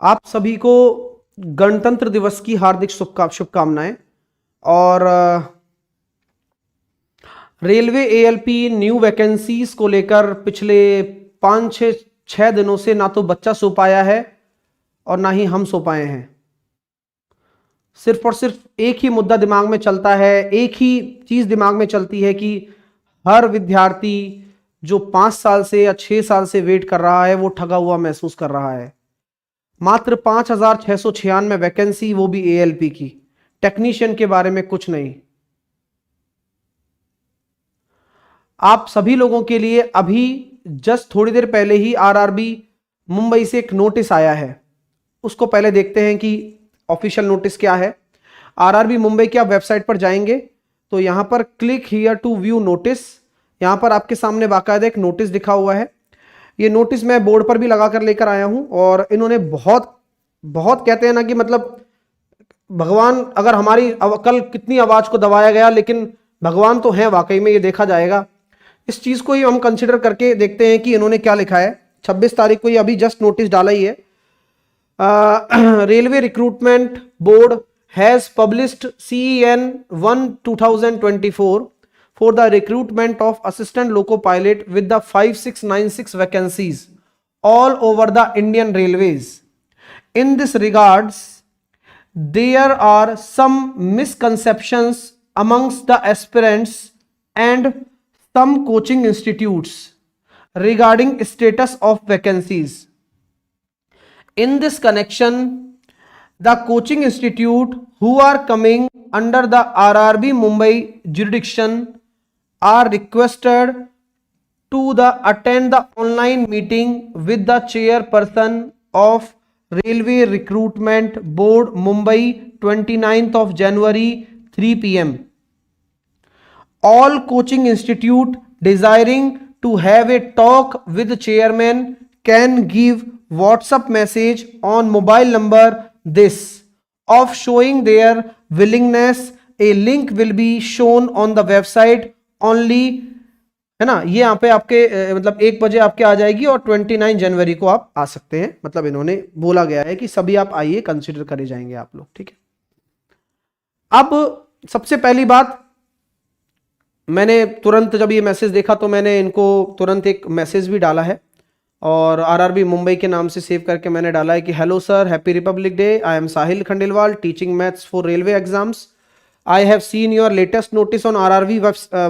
आप सभी को गणतंत्र दिवस की हार्दिक शुभकामनाएं। और रेलवे एएलपी न्यू वैकेंसीज को लेकर पिछले 5-6 दिनों से ना तो बच्चा सो पाया है और ना ही हम सो पाए हैं। सिर्फ और सिर्फ एक ही मुद्दा दिमाग में चलता है, एक ही चीज दिमाग में चलती है कि हर विद्यार्थी जो 5 साल से या 6 साल से वेट कर रहा है वो ठगा हुआ महसूस कर रहा है। मात्र 5,696 वैकेंसी, वो भी एएलपी की। टेक्नीशियन के बारे में कुछ नहीं। आप सभी लोगों के लिए अभी जस्ट थोड़ी देर पहले ही आरआरबी मुंबई से एक नोटिस आया है, उसको पहले देखते हैं कि ऑफिशियल नोटिस क्या है। आरआरबी मुंबई की आप वेबसाइट पर जाएंगे तो यहां पर click here to view notice, यहां पर आपके सामने बाकायदा एक नोटिस दिखा हुआ है। ये नोटिस मैं बोर्ड पर भी लगा कर लेकर आया हूं और इन्होंने बहुत बहुत कहते हैं ना कि मतलब भगवान, अगर हमारी कल कितनी आवाज को दबाया गया, लेकिन भगवान तो है वाकई में, ये देखा जाएगा। इस चीज को ही हम कंसिडर करके देखते हैं कि इन्होंने क्या लिखा है। 26 तारीख को ये अभी जस्ट नोटिस डाला ही है। Railway recruitment board has published CEN 1/2024 for the recruitment of assistant loco pilot with the 5696 vacancies all over the Indian Railways. In this regards, there are some misconceptions amongst the aspirants and some coaching institutes regarding status of vacancies. In this connection, the coaching institute who are coming under the RRB Mumbai jurisdiction are requested to attend the online meeting with the chairperson of Railway Recruitment Board Mumbai 29th of January 3 PM. All coaching institute desiring to have a talk with the chairman can give WhatsApp message on mobile number this of showing their willingness. A link will be shown on the website only, है ना। ये यहाँ पे आपके मतलब 1 बजे आपके आ जाएगी और 29 जनवरी को आप आ सकते हैं। मतलब इन्होंने बोला गया है कि सभी आप आइए, कंसिडर करे जाएंगे आप लोग, ठीक है। अब सबसे पहली बात, मैंने तुरंत जब ये मैसेज देखा तो मैंने इनको तुरंत एक मैसेज भी डाला है और आरआरबी मुंबई के नाम से सेव करके मैंने डाला है कि hello sir, happy Republic day, I am Sahil Khandelwal, teaching maths for railway exams. I have seen your latest notice on RRB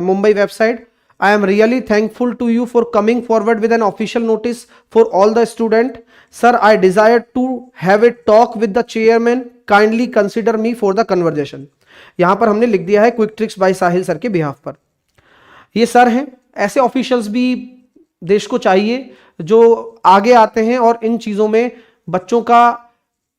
Mumbai website. I am really thankful to you for coming forward with an official notice for all the student. Sir, I desire to have a talk with the chairman. Kindly consider me for the conversation. यहाँ पर हमने लिख दिया है quick tricks bye साहिल sir के behalf पर। ये sir हैं, ऐसे ऑफिशियल्स भी देश को चाहिए जो आगे आते हैं और इन चीज़ों में बच्चों का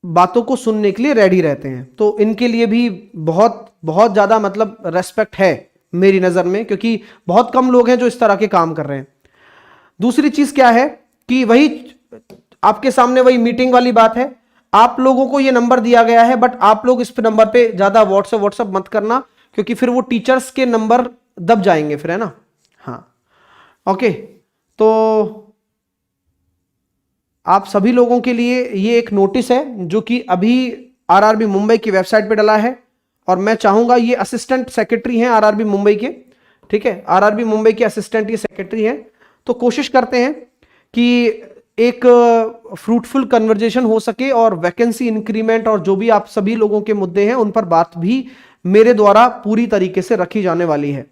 बातों को सुनने के लिए रेडी रहते हैं। तो इनके लिए भी बहुत बहुत ज़्यादा मतलब रेस्पेक्ट है मेरी नज़र में, क्योंकि बहुत कम लोग हैं जो इस तरह के काम कर रहे हैं। दूसरी चीज़ क्या है कि वही आपके सामने वही मीटिंग वाली बात है। आप लोगों को ये नंबर दिया गया है, बट आप लोग इस नंबर पे ज़्यादा व्हाट्सएप मत करना, क्योंकि फिर वो टीचर्स के नंबर दब जाएंगे फिर, है ना। हाँ, ओके। तो आप सभी लोगों के लिए ये एक नोटिस है जो कि अभी आरआरबी मुंबई की वेबसाइट पे डला है और मैं चाहूंगा, ये असिस्टेंट सेक्रेटरी हैं आरआरबी मुंबई के, ठीक है। आरआरबी मुंबई के असिस्टेंट ये सेक्रेटरी हैं। तो कोशिश करते हैं कि एक फ्रूटफुल कन्वर्जेशन हो सके और वैकेंसी इंक्रीमेंट और जो भी आप सभी लोगों के मुद्दे हैं उन पर बात भी मेरे द्वारा पूरी तरीके से रखी जाने वाली है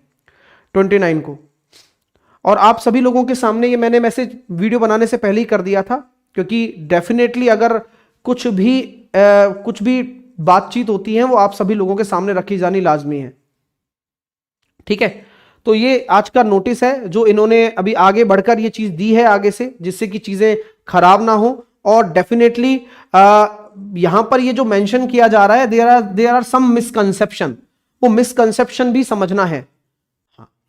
29 को। और आप सभी लोगों के सामने ये मैंने मैसेज वीडियो बनाने से पहले ही कर दिया था, क्योंकि डेफिनेटली अगर कुछ भी बातचीत होती है वो आप सभी लोगों के सामने रखी जानी लाजमी है, ठीक है। तो ये आज का नोटिस है जो इन्होंने अभी आगे बढ़कर ये चीज दी है आगे से, जिससे कि चीजें खराब ना हो। और डेफिनेटली यहां पर ये जो मेंशन किया जा रहा है, देयर आर सम मिसकंसेप्शन, वो मिसकंसेप्शन भी समझना है।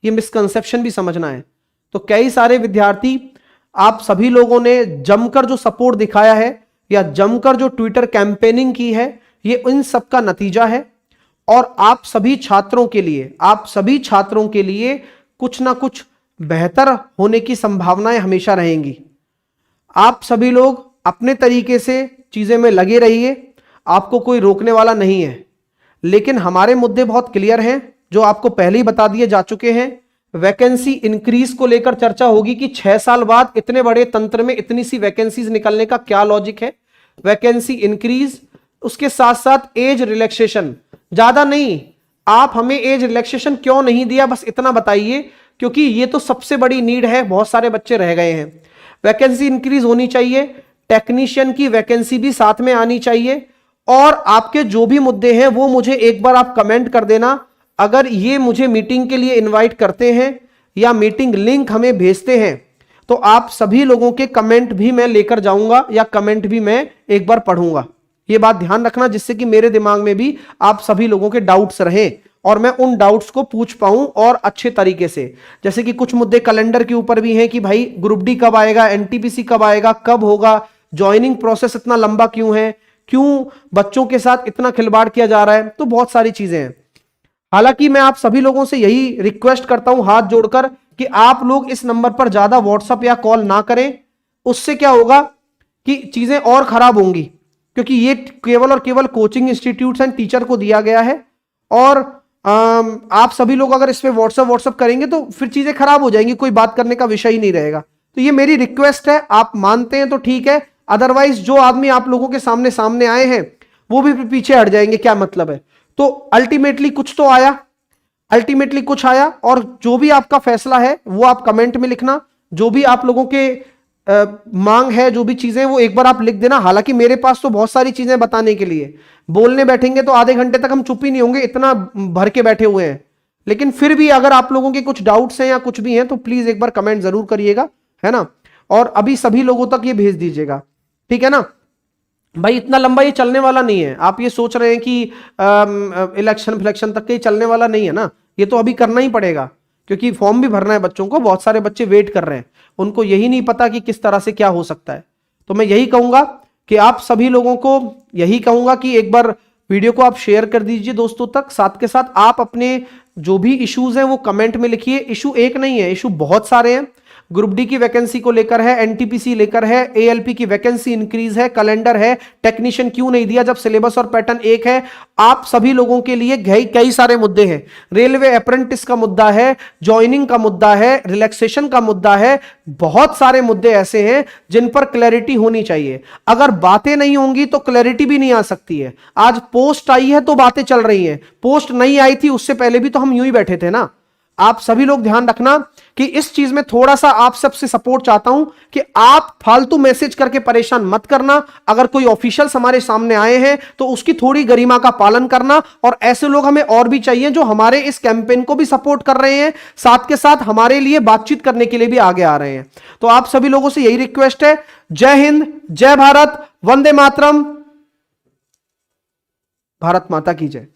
ये मिसकंसेप्शन भी समझना है। तो कई सारे विद्यार्थी, आप सभी लोगों ने जमकर जो सपोर्ट दिखाया है या जमकर जो ट्विटर कैंपेनिंग की है, ये इन सब का नतीजा है। और आप सभी छात्रों के लिए कुछ ना कुछ बेहतर होने की संभावनाएं हमेशा रहेंगी। आप सभी लोग अपने तरीके से चीजें में लगे रहिए, आपको कोई रोकने वाला नहीं है। लेकिन हमारे मुद्दे बहुत क्लियर हैं, जो आपको पहले ही बता दिए जा चुके हैं। वैकेंसी इंक्रीज को लेकर चर्चा होगी कि 6 साल बाद इतने बड़े तंत्र में इतनी सी वैकेंसीज निकलने का क्या लॉजिक है। वैकेंसी इंक्रीज, उसके साथ साथ एज रिलैक्सेशन। ज्यादा नहीं, आप हमें एज रिलैक्सेशन क्यों नहीं दिया, बस इतना बताइए, क्योंकि ये तो सबसे बड़ी नीड है, बहुत सारे बच्चे रह गए हैं। वैकेंसी इंक्रीज होनी चाहिए, टेक्नीशियन की वैकेंसी भी साथ में आनी चाहिए। और आपके जो भी मुद्दे हैं वो मुझे एक बार आप कमेंट कर देना। अगर ये मुझे मीटिंग के लिए इनवाइट करते हैं या मीटिंग लिंक हमें भेजते हैं तो आप सभी लोगों के कमेंट भी मैं लेकर जाऊंगा या कमेंट भी मैं एक बार पढ़ूंगा। ये बात ध्यान रखना, जिससे कि मेरे दिमाग में भी आप सभी लोगों के डाउट्स रहें और मैं उन डाउट्स को पूछ पाऊं और अच्छे तरीके से। जैसे कि कुछ मुद्दे कैलेंडर के ऊपर भी हैं कि भाई ग्रुप डी कब आएगा, एनटीपीसी कब आएगा, कब होगा, ज्वाइनिंग प्रोसेस इतना लंबा क्यों है, क्यों बच्चों के साथ इतना खिलवाड़ किया जा रहा है, तो बहुत सारी चीजें हैं। हालांकि मैं आप सभी लोगों से यही रिक्वेस्ट करता हूं हाथ जोड़कर कि आप लोग इस नंबर पर ज्यादा व्हाट्सएप या कॉल ना करें। उससे क्या होगा कि चीजें और खराब होंगी, क्योंकि ये केवल और केवल कोचिंग इंस्टीट्यूट्स एंड टीचर को दिया गया है। और आप सभी लोग अगर इस पे व्हाट्सएप करेंगे तो फिर चीजें खराब हो जाएंगी, कोई बात करने का विषय ही नहीं रहेगा। तो ये मेरी रिक्वेस्ट है, आप मानते हैं तो ठीक है, अदरवाइज जो आदमी आप लोगों के सामने आए हैं वो भी पीछे हट जाएंगे, क्या मतलब है। तो अल्टीमेटली कुछ तो आया, अल्टीमेटली कुछ आया, और जो भी आपका फैसला है वो आप कमेंट में लिखना। जो भी आप लोगों के मांग है, जो भी चीजें, वो एक बार आप लिख देना। हालांकि मेरे पास तो बहुत सारी चीजें बताने के लिए, बोलने बैठेंगे तो आधे घंटे तक हम चुप ही नहीं होंगे, इतना भर के बैठे हुए हैं। लेकिन फिर भी अगर आप लोगों के कुछ डाउट्स हैं या कुछ भी हैं तो प्लीज एक बार कमेंट जरूर करिएगा, है ना। और अभी सभी लोगों तक ये भेज दीजिएगा, ठीक है ना भाई। इतना लंबा ये चलने वाला नहीं है। आप ये सोच रहे हैं कि इलेक्शन फिलेक्शन तक के चलने वाला नहीं है ना, ये तो अभी करना ही पड़ेगा, क्योंकि फॉर्म भी भरना है बच्चों को। बहुत सारे बच्चे वेट कर रहे हैं, उनको यही नहीं पता कि किस तरह से क्या हो सकता है। तो मैं यही कहूंगा कि आप सभी लोगों को यही कहूंगा कि एक बार वीडियो को आप शेयर कर दीजिए दोस्तों तक। साथ के साथ आप अपने जो भी इश्यूज हैं वो कमेंट में लिखिए। इशू एक नहीं है, इशू बहुत सारे हैं। ग्रुप डी की वैकेंसी को लेकर है, एनटीपीसी लेकर है, एएलपी की वैकेंसी इंक्रीज है, कैलेंडर है, टेक्नीशियन क्यों नहीं दिया जब सिलेबस और पैटर्न एक है। आप सभी लोगों के लिए कई सारे मुद्दे हैं। रेलवे अप्रेंटिस का मुद्दा है, ज्वाइनिंग का मुद्दा है, रिलैक्सेशन का मुद्दा है, बहुत सारे मुद्दे ऐसे हैं जिन पर क्लैरिटी होनी चाहिए। अगर बातें नहीं होंगी तो क्लैरिटी भी नहीं आ सकती है। आज पोस्ट आई है तो बातें चल रही हैं, पोस्ट नहीं आई थी उससे पहले भी तो हम यूं ही बैठे थे ना। आप सभी लोग ध्यान रखना कि इस चीज में थोड़ा सा आप सबसे सपोर्ट चाहता हूं कि आप फालतू मैसेज करके परेशान मत करना। अगर कोई ऑफिशियल्स हमारे सामने आए हैं तो उसकी थोड़ी गरिमा का पालन करना। और ऐसे लोग हमें और भी चाहिए जो हमारे इस कैंपेन को भी सपोर्ट कर रहे हैं, साथ के साथ हमारे लिए बातचीत करने के लिए भी आगे आ रहे हैं। तो आप सभी लोगों से यही रिक्वेस्ट है। जय हिंद, जय भारत, वंदे मातरम, भारत माता की जय।